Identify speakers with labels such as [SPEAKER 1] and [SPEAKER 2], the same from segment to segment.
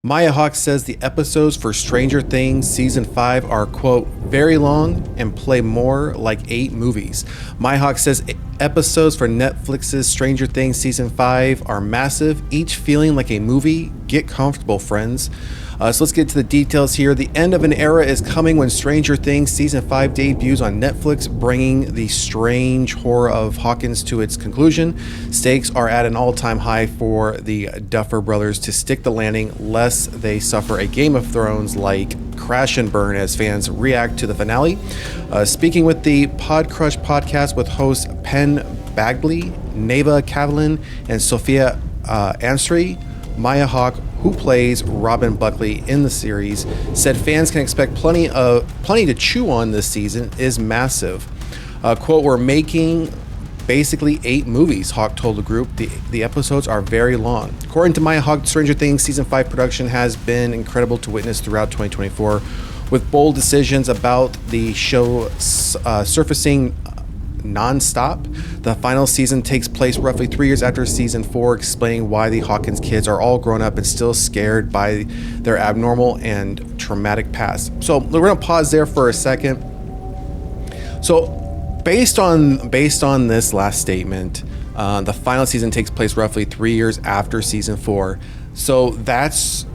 [SPEAKER 1] Maya Hawke says the episodes for Stranger Things Season 5 are, quote, very long and play more like 8 movies. Maya Hawke says episodes for Netflix's Stranger Things Season 5 are massive, each feeling like a movie. Get comfortable, friends. So let's get to the details here. The end of an era is coming when Stranger Things Season 5 debuts on Netflix, bringing the strange horror of Hawkins to its conclusion. Stakes are at an all-time high for the Duffer Brothers to stick the landing, lest they suffer a Game of Thrones-like crash and burn as fans react to the finale. Speaking with the Pod Crush podcast with hosts Penn Bagley, Neva Kavalin, and Sophia Ansri, Maya Hawke, who plays Robin Buckley in the series, said fans can expect plenty to chew on this season is massive. Quote, we're making basically 8 movies, Hawke told the group. The episodes are very long. According to Maya Hawke, Stranger Things Season 5 production has been incredible to witness throughout 2024, with bold decisions about the show surfacing non-stop. The final season takes place roughly 3 years after season 4, explaining why the Hawkins kids are all grown up and still scared by their abnormal and traumatic past. So we're going to pause there for a second. So based on this last statement, the final season takes place roughly 3 years after season 4. So that's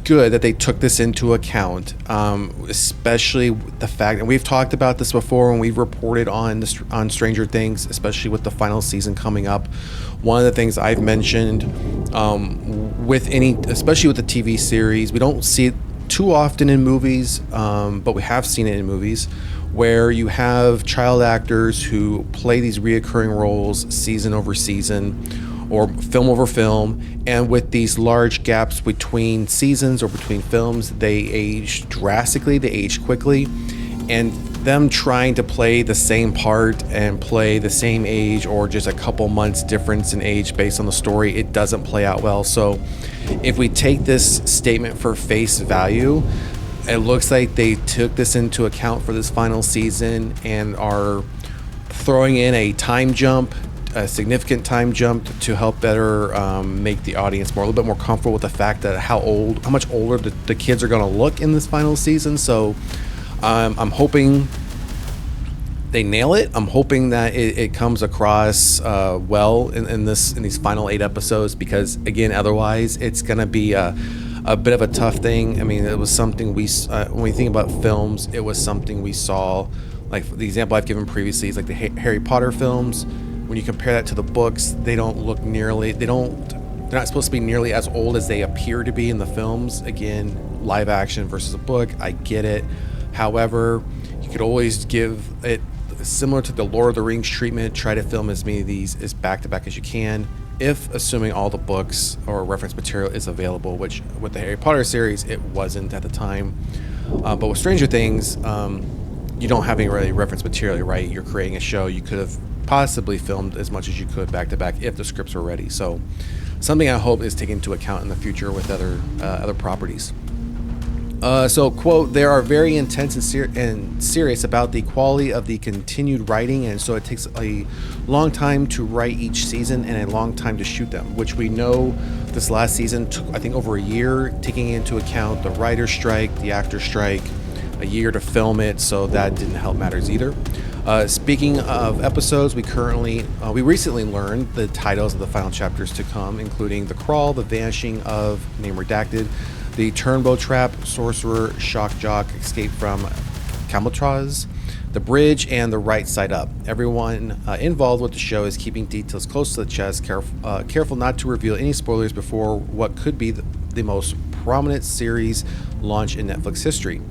[SPEAKER 1] good that they took this into account, especially the fact, and we've talked about this before when we've reported on Stranger Things, especially with the final season coming up. One of the things I've mentioned especially with the TV series, we don't see it too often in movies, but we have seen it in movies, where you have child actors who play these reoccurring roles season over season, or film over film, and with these large gaps between seasons or between films, they age drastically, they age quickly, and them trying to play the same part and play the same age or just a couple months difference in age based on the story, it doesn't play out well. So if we take this statement for face value, it looks like they took this into account for this final season and are throwing in a significant time jump to help better make the audience a little bit more comfortable with the fact that how much older the kids are going to look in this final season. So I'm hoping they nail it. I'm hoping that it comes across well in these final 8 episodes, because again, otherwise it's going to be a bit of a tough thing. I mean, it was something when we think about films, it was something we saw, like the example I've given previously is like the Harry Potter films. When you compare that to the books, they're not supposed to be nearly as old as they appear to be in the films. Again, live action versus a book, I get it. However, you could always give it, similar to the Lord of the Rings treatment, try to film as many of these as back to back as you can, if assuming all the books or reference material is available, which with the Harry Potter series, it wasn't at the time. But with Stranger Things, you don't have any really reference material, right? You're creating a show. You could have possibly filmed as much as you could back to back if the scripts were ready. So something I hope is taken into account in the future with other properties. So, quote, they are very intense and serious about the quality of the continued writing, and so it takes a long time to write each season and a long time to shoot them, which we know this last season took, I think, over a year, taking into account the writer's strike, the actor's strike, a year to film it, so that didn't help matters either. Speaking of episodes, we recently learned the titles of the final chapters to come, including The Crawl, The Vanishing of, name redacted, The Turnbow Trap, Sorcerer, Shock Jock, Escape from Alcatraz, The Bridge, and The Right Side Up. Everyone involved with the show is keeping details close to the chest, careful not to reveal any spoilers before what could be the most prominent series launch in Netflix history.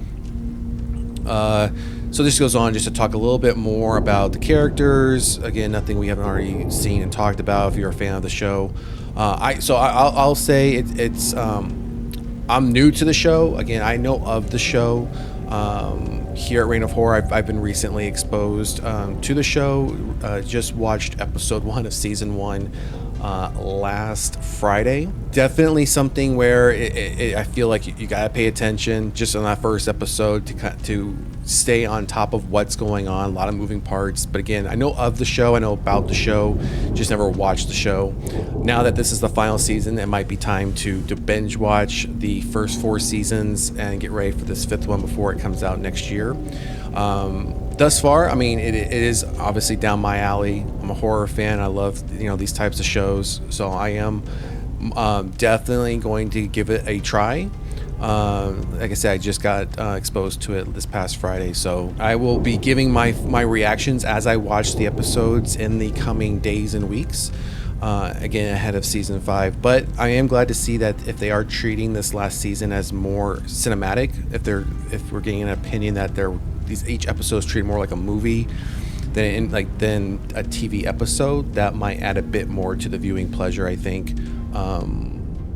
[SPEAKER 1] So this goes on just to talk a little bit more about the characters. Again, nothing we haven't already seen and talked about if you're a fan of the show. I'll say it's I'm new to the show. Again, I know of the show. Here at Reign of Horror, I've been recently exposed to the show. Just watched episode 1 of season 1. last Friday. Definitely something where I feel like you gotta pay attention just on that first episode to stay on top of what's going on. A lot of moving parts, but again, I know of the show, I know about the show, just never watched the show. Now that this is the final season, it might be time to binge watch the first 4 seasons and get ready for this 5th one before it comes out next year. Thus far, I mean, it is obviously down my alley. I'm a horror fan. I love, these types of shows. So I am definitely going to give it a try. Like I said, I just got exposed to it this past Friday. So I will be giving my reactions as I watch the episodes in the coming days and weeks. Again, ahead of season 5. But I am glad to see that if they are treating this last season as more cinematic, if we're getting an opinion that each episode is treated more like a movie than a TV episode, that might add a bit more to the viewing pleasure, I think,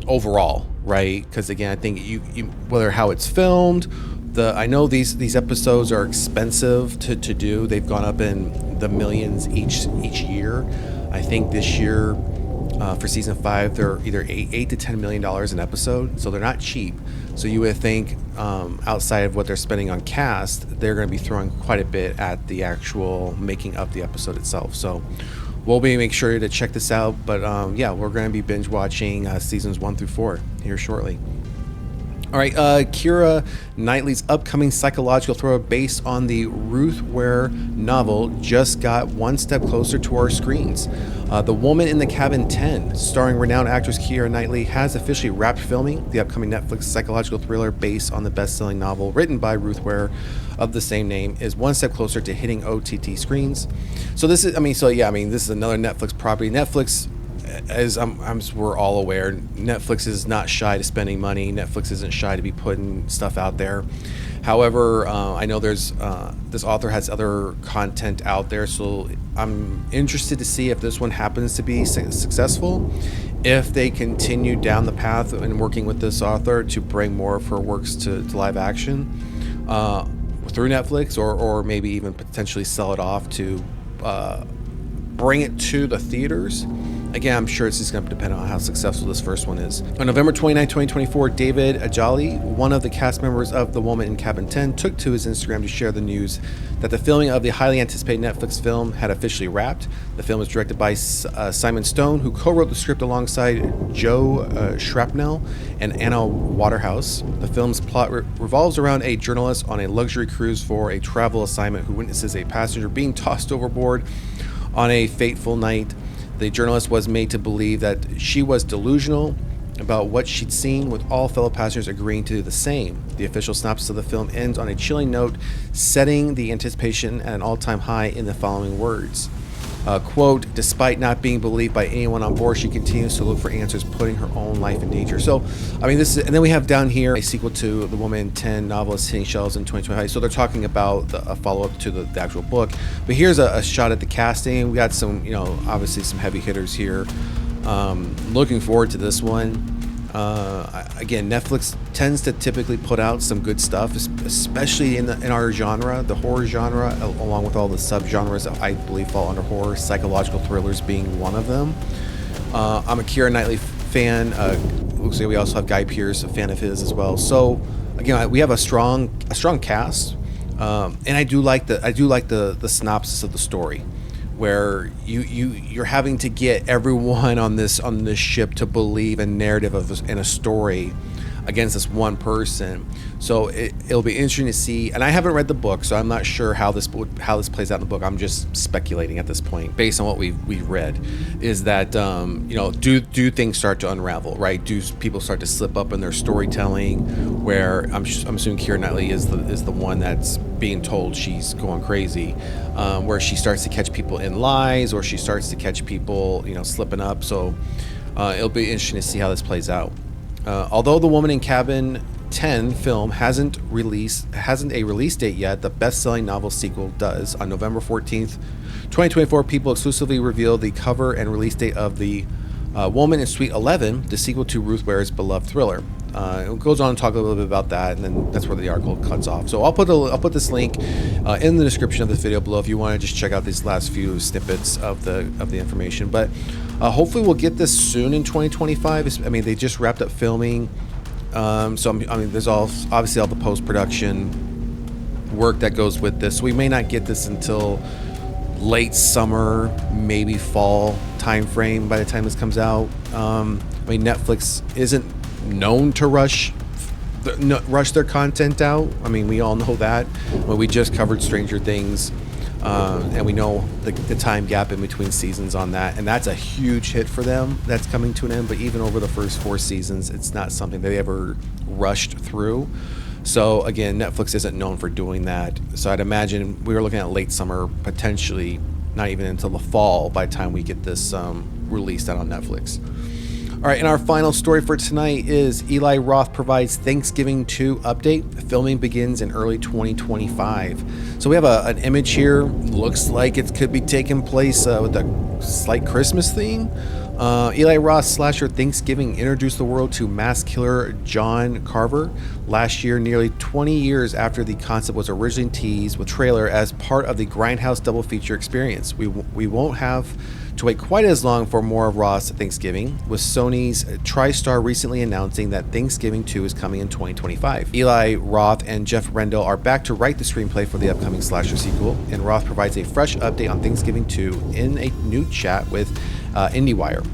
[SPEAKER 1] overall, right? Because again, I think you whether how it's filmed, I know these episodes are expensive to do. They've gone up in the millions each year. I think this year for season 5, they're either $8 to $10 million an episode, so they're not cheap. So you would think outside of what they're spending on cast, they're going to be throwing quite a bit at the actual making of the episode itself. So we'll make sure to check this out. But we're going to be binge watching seasons 1 through 4 here shortly. All right, Keira Knightley's upcoming psychological thriller based on the Ruth Ware novel just got one step closer to our screens. The Woman in the Cabin 10, starring renowned actress Keira Knightley, has officially wrapped filming. The upcoming Netflix psychological thriller based on the best-selling novel written by Ruth Ware of the same name is one step closer to hitting OTT screens. So this is another Netflix property. Netflix, as we're all aware, Netflix is not shy to spending money. Netflix isn't shy to be putting stuff out there. However, I know there's this author has other content out there, so I'm interested to see if this one happens to be successful, if they continue down the path and working with this author to bring more of her works to live action through Netflix, or maybe even potentially sell it off to bring it to the theaters. Again, I'm sure it's just going to depend on how successful this first one is. On November 29, 2024, David Ajali, one of the cast members of The Woman in Cabin 10, took to his Instagram to share the news that the filming of the highly anticipated Netflix film had officially wrapped. The film was directed by Simon Stone, who co-wrote the script alongside Joe Shrapnel and Anna Waterhouse. The film's plot revolves around a journalist on a luxury cruise for a travel assignment who witnesses a passenger being tossed overboard on a fateful night. The journalist was made to believe that she was delusional about what she'd seen, with all fellow passengers agreeing to do the same. The official synopsis of the film ends on a chilling note, setting the anticipation at an all-time high in the following words. Quote, despite not being believed by anyone on board, she continues to look for answers, putting her own life in danger. So, this is, and then we have down here a sequel to The Woman in 10 novelist hitting shelves in 2020. So they're talking about a follow-up to the actual book. But here's a shot at the casting. We got some, obviously some heavy hitters here. Looking forward to this one. Again, Netflix tends to typically put out some good stuff, especially in our genre, the horror genre, along with all the subgenres that I believe fall under horror, psychological thrillers being one of them. I'm a Keira Knightley fan. Looks like we also have Guy Pearce, a fan of his as well. So again, we have a strong cast, and I do like the synopsis of the story, where you're having to get everyone on this ship to believe a narrative and a story against this one person. So it'll be interesting to see. And I haven't read the book, so I'm not sure how this plays out in the book. I'm just speculating at this point, based on what we've read. Is that do things start to unravel, right? Do people start to slip up in their storytelling? Where I'm assuming Keira Knightley is the one that's being told she's going crazy, where she starts to catch people in lies, or she starts to catch people slipping up. So it'll be interesting to see how this plays out. Although The Woman in Cabin 10 film hasn't a release date yet, the best-selling novel sequel does. On November 14th, 2024, People exclusively revealed the cover and release date of the Woman in Suite 11, the sequel to Ruth Ware's beloved thriller. It goes on to talk a little bit about that, and then that's where the article cuts off. So I'll put this link in the description of this video below if you want to just check out these last few snippets of the information. But hopefully we'll get this soon in 2025. I mean, they just wrapped up filming, so I mean, there's obviously all the post-production work that goes with this. So we may not get this until late summer, maybe fall time frame by the time this comes out. I mean, Netflix isn't known to rush their content out. I mean, we all know that. When we just covered Stranger Things, and we know the time gap in between seasons on that, and that's a huge hit for them. That's coming to an end. But even over the first 4 seasons, it's not something they ever rushed through. So again, Netflix isn't known for doing that. So I'd imagine we were looking at late summer, potentially not even until the fall by the time we get this released out on Netflix. All right, and our final story for tonight is Eli Roth provides Thanksgiving 2 update. Filming begins in early 2025. So we have an image here. Looks like it could be taking place with a slight Christmas theme. Eli Roth's slasher Thanksgiving introduced the world to mass killer John Carver last year, nearly 20 years after the concept was originally teased with trailer as part of the Grindhouse double feature experience. We won't have to wait quite as long for more of Roth's Thanksgiving, with Sony's TriStar recently announcing that Thanksgiving 2 is coming in 2025. Eli Roth and Jeff Rendell are back to write the screenplay for the upcoming slasher sequel, and Roth provides a fresh update on Thanksgiving 2 in a new chat with IndieWire.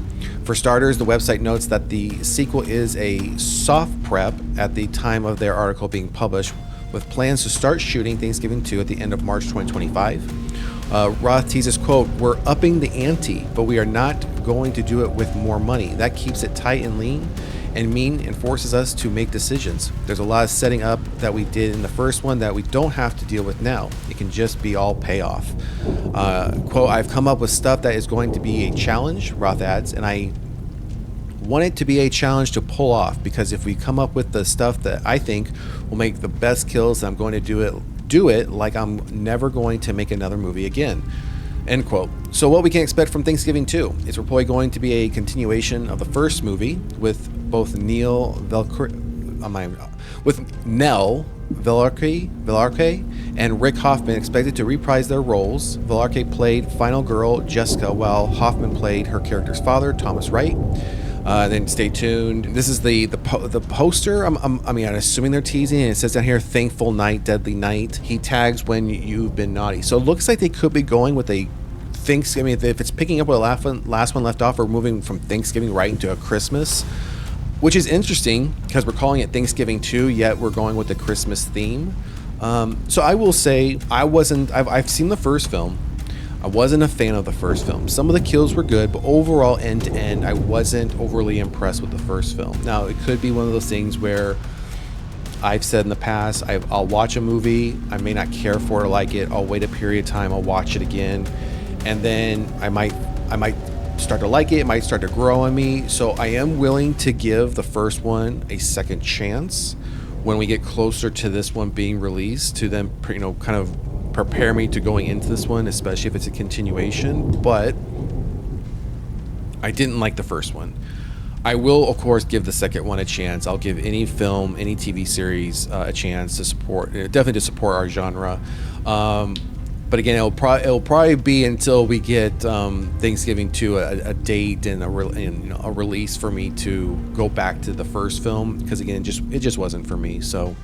[SPEAKER 1] For starters, the website notes that the sequel is a soft prep at the time of their article being published, with plans to start shooting Thanksgiving 2 at the end of March 2025. Roth teases, quote, "We're upping the ante, but we are not going to do it with more money. That keeps it tight and lean and mean and forces us to make decisions. There's a lot of setting up that we did in the first one that we don't have to deal with now. It can just be all payoff." Quote, "I've come up with stuff that is going to be a challenge," Roth adds, "and I want it to be a challenge to pull off, because if we come up with the stuff that I think will make the best kills, I'm going to do it like I'm never going to make another movie again." End quote. So what we can expect from Thanksgiving 2 is probably going to be a continuation of the first movie, with both Nell Velarque and Rick Hoffman expected to reprise their roles. Velarque played final girl Jessica, while Hoffman played her character's father, Thomas Wright. Then stay tuned. This is the poster. I'm assuming they're teasing, and it says down here, "Thankful night, deadly night. He tags when you've been naughty." So it looks like they could be going with a Thanksgiving. If it's picking up where the last one left off, or moving from Thanksgiving right into a Christmas, which is interesting because we're calling it Thanksgiving 2, yet we're going with the Christmas theme. So I will say I've seen the first film. I wasn't a fan of the first film. Some of the kills were good, but overall, end to end, I wasn't overly impressed with the first film. Now, it could be one of those things where I've said in the past, I'll watch a movie, I may not care for it or like it, I'll wait a period of time, I'll watch it again, and then I might start to like it, it might start to grow on me. So I am willing to give the first one a second chance when we get closer to this one being released, to then, kind of prepare me to going into this one, especially if it's a continuation. But I didn't like the first one. I will, of course, give the second one a chance. I'll give any film, any TV series a chance to support, definitely to support our genre. But again, it'll probably be until we get Thanksgiving 2 a date and a release for me to go back to the first film, because again, it just wasn't for me. So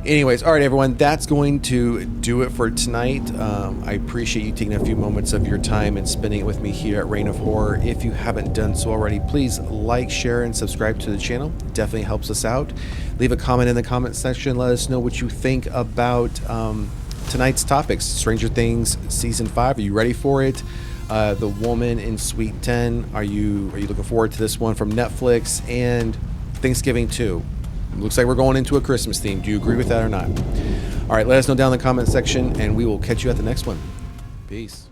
[SPEAKER 1] anyways, all right, everyone, that's going to do it for tonight. I appreciate you taking a few moments of your time and spending it with me here at Reign of Horror. If you haven't done so already, please like, share, and subscribe to the channel. Definitely helps us out. Leave a comment in the comment section. Let us know what you think about tonight's topics. Stranger Things Season 5. Are you ready for it? The Woman in Suite 10. Are you looking forward to this one from Netflix? And Thanksgiving 2. Looks like we're going into a Christmas theme. Do you agree with that or not? All right, let us know down in the comment section, and we will catch you at the next one. Peace.